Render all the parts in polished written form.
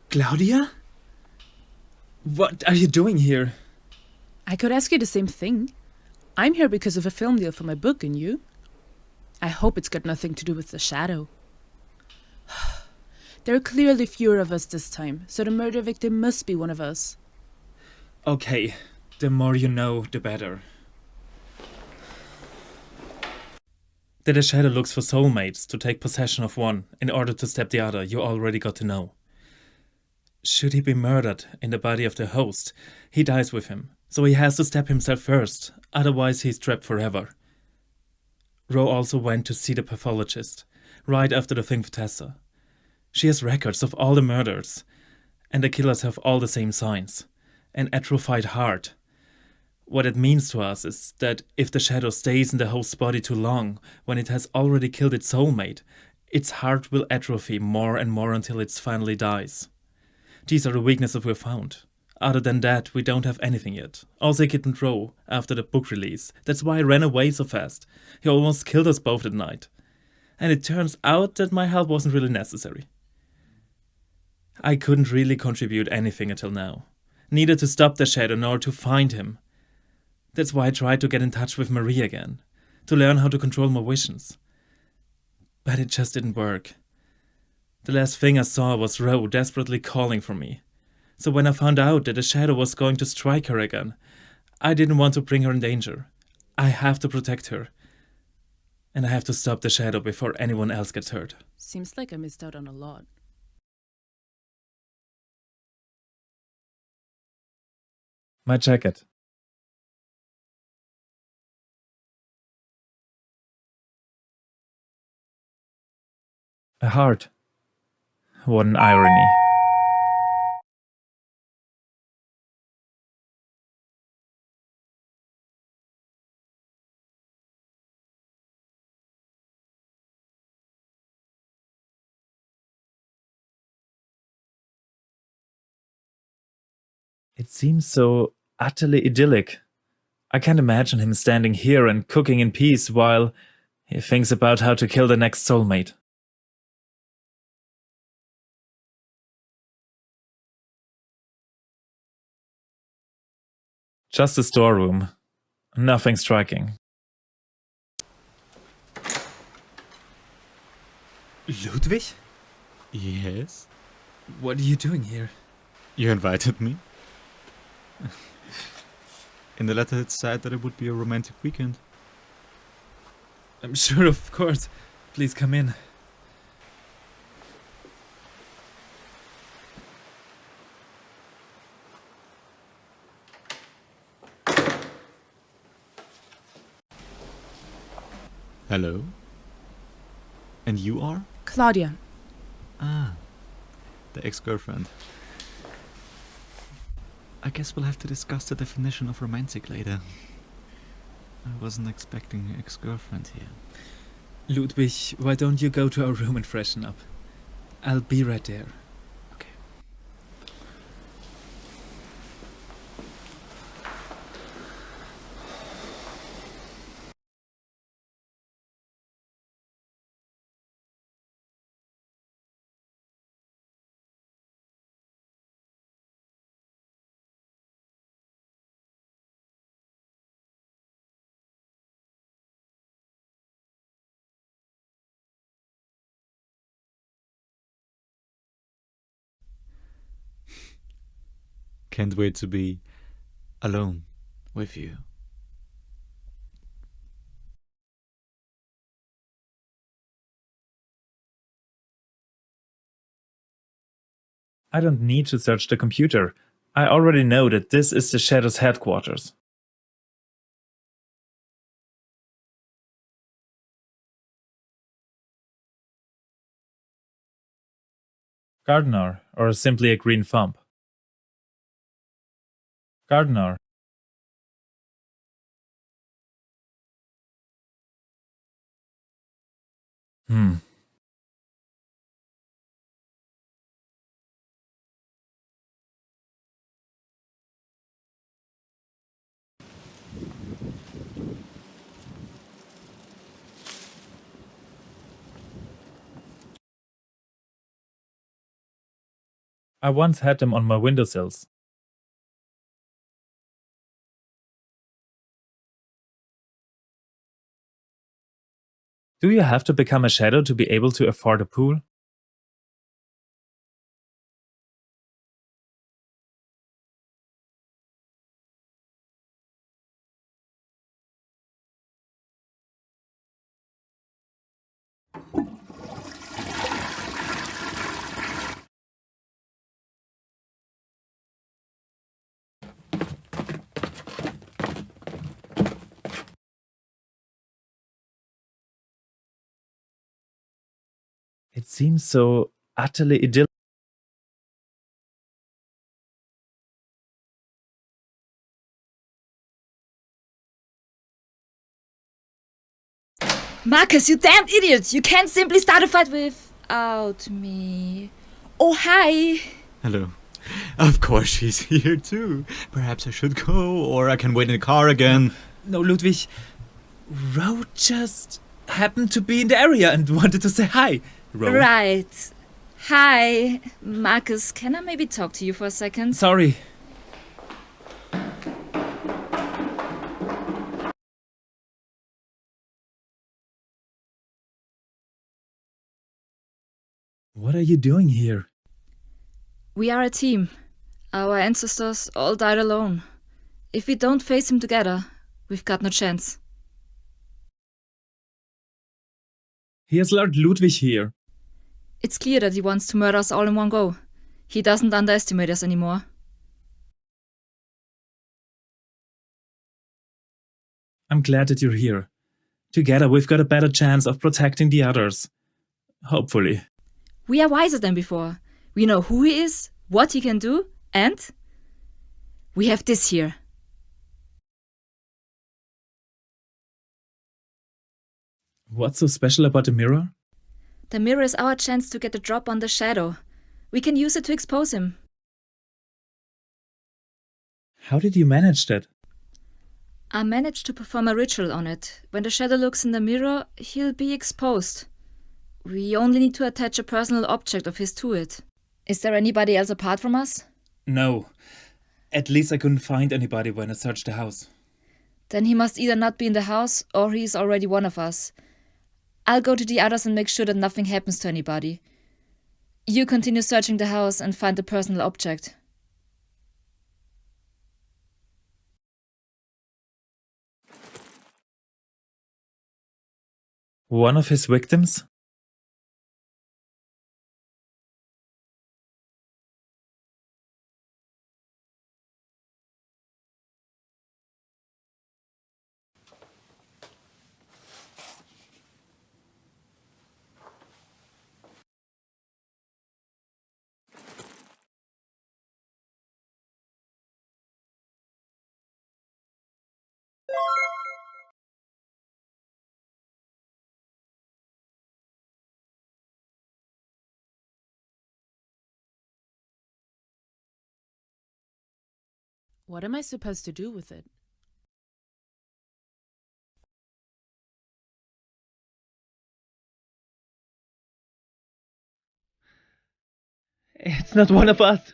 Claudia? What are you doing here? I could ask you the same thing. I'm here because of a film deal for my book, and you? I hope it's got nothing to do with the shadow. There are clearly fewer of us this time, so the murder victim must be one of us. Okay, the more you know, the better. That a shadow looks for soulmates to take possession of one in order to stab the other, you already got to know. Should he be murdered in the body of the host, he dies with him, so he has to stab himself first, otherwise he's trapped forever. Ro also went to see the pathologist, right after the thing with Tessa. She has records of all the murders, and the killers have all the same signs. An atrophied heart. What it means to us is that if the shadow stays in the host's body too long, when it has already killed its soulmate, its heart will atrophy more and more until it finally dies. These are the weaknesses we've found. Other than that, we don't have anything yet. Also, he couldn't row after the book release. That's why he ran away so fast. He almost killed us both that night. And it turns out that my help wasn't really necessary. I couldn't really contribute anything until now. Neither to stop the shadow nor to find him. That's why I tried to get in touch with Marie again, to learn how to control my visions. But it just didn't work. The last thing I saw was Ro desperately calling for me. So when I found out that the shadow was going to strike her again, I didn't want to bring her in danger. I have to protect her. And I have to stop the shadow before anyone else gets hurt. Seems like I missed out on a lot. My jacket. A heart. What an irony. It seems so utterly idyllic. I can't imagine him standing here and cooking in peace while he thinks about how to kill the next soulmate. Just a storeroom. Nothing striking. Ludwig? Yes? What are you doing here? You invited me? In the letter it said that it would be a romantic weekend. I'm sure, of course. Please come in. Hello? And you are? Claudia. Ah, the ex-girlfriend. I guess we'll have to discuss the definition of romantic later. I wasn't expecting ex-girlfriend here. Ludwig, why don't you go to our room and freshen up? I'll be right there. Okay. Can't wait to be alone with you. I don't need to search the computer. I already know that this is the Shadow's headquarters. Gardener, or simply a green thumb. Gardener. Hmm. I once had them on my windowsills. Do you have to become a shadow to be able to afford a pool? It seems so utterly idyllic. Markus, you damned idiot! You can't simply start a fight without me. Oh, hi! Hello. Of course she's here too. Perhaps I should go, or I can wait in the car again. No, Ludwig. Ro just happened to be in the area and wanted to say hi. Ro. Right. Hi. Markus, can I maybe talk to you for a second? Sorry. What are you doing here? We are a team. Our ancestors all died alone. If we don't face him together, we've got no chance. Here's Lord Ludwig here. It's clear that he wants to murder us all in one go. He doesn't underestimate us anymore. I'm glad that you're here. Together we've got a better chance of protecting the others. Hopefully. We are wiser than before. We know who he is, what he can do, and we have this here. What's so special about the mirror? The mirror is our chance to get a drop on the shadow. We can use it to expose him. How did you manage that? I managed to perform a ritual on it. When the shadow looks in the mirror, he'll be exposed. We only need to attach a personal object of his to it. Is there anybody else apart from us? No. At least I couldn't find anybody when I searched the house. Then he must either not be in the house or he's already one of us. I'll go to the others and make sure that nothing happens to anybody. You continue searching the house and find the personal object. One of his victims? What am I supposed to do with it? It's not one of us.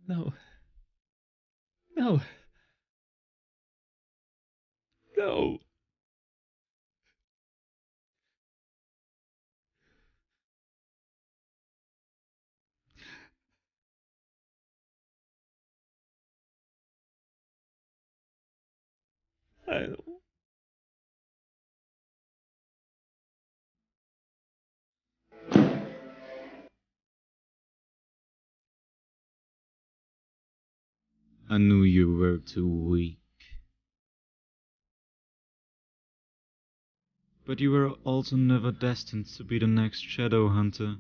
No. No. No. I I knew you were too weak. But you were also never destined to be the next Shadow Hunter.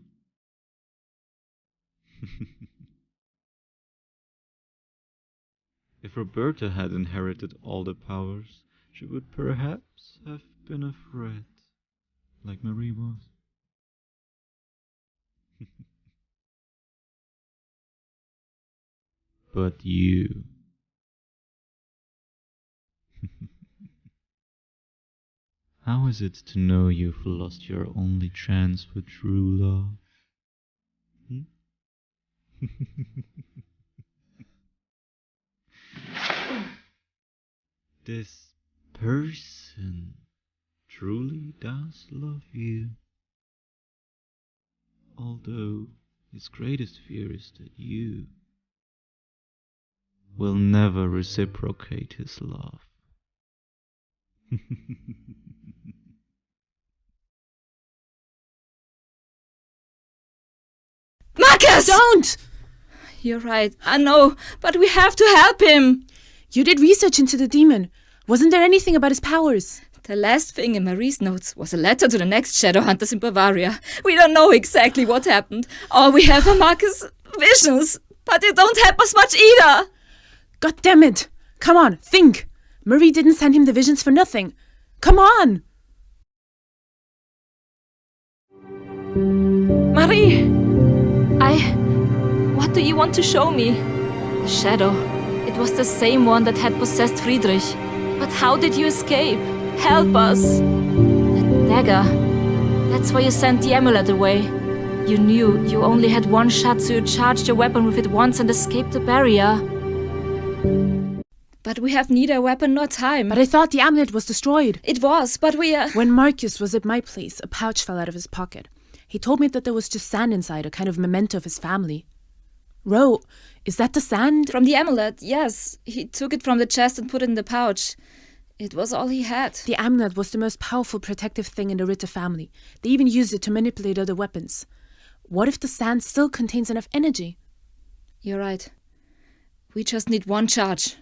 If Roberta had inherited all the powers, she would perhaps have been a threat, like Marie was. But you How is it to know you've lost your only chance for true love? This person truly does love you, although his greatest fear is that you will never reciprocate his love. Markus! Don't! You're right, I know, but we have to help him. You did research into the demon. Wasn't there anything about his powers? The last thing in Marie's notes was a letter to the next shadow hunters in Bavaria. We don't know exactly what happened. All we have are Markus' visions, but they don't help us much either. God damn it! Come on, think! Marie didn't send him the visions for nothing. Come on! Marie! What do you want to show me? The shadow. It was the same one that had possessed Friedrich. But how did you escape? Help us! That dagger. That's why you sent the amulet away. You knew you only had one shot, so you charged your weapon with it once and escaped the barrier. But we have neither weapon nor time. But I thought the amulet was destroyed. It was, but we are... When Markus was at my place, a pouch fell out of his pocket. He told me that there was just sand inside, a kind of memento of his family. Ro, is that the sand? From the amulet, yes. He took it from the chest and put it in the pouch. It was all he had. The amulet was the most powerful protective thing in the Ritter family. They even used it to manipulate other weapons. What if the sand still contains enough energy? You're right. We just need one charge.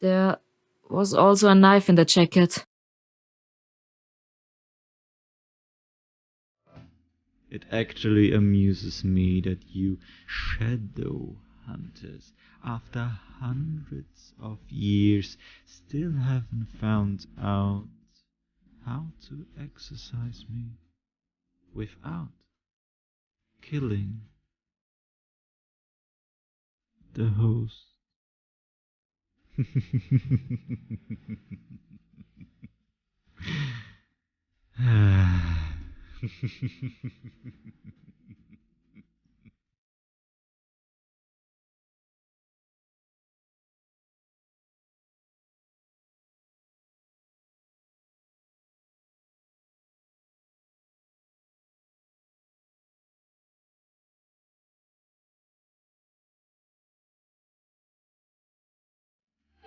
There was also a knife in the jacket. It actually amuses me that you shadow hunters, after hundreds of years, still haven't found out how to exercise me without killing the host.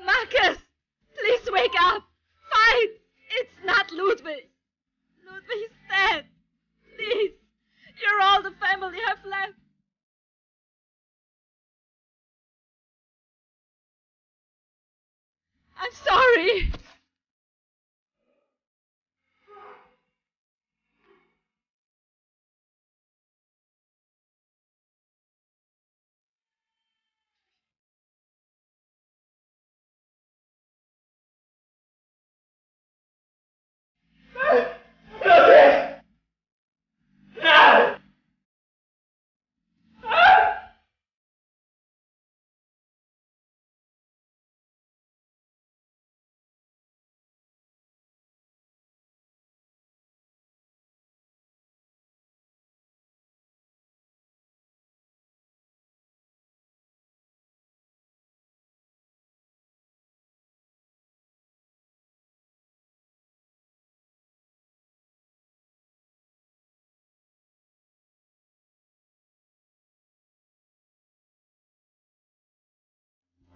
Markus! Please wake up! Fight! It's not Ludwig! Ludwig is dead! Please! You're all the family have left! I'm sorry!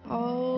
Oh.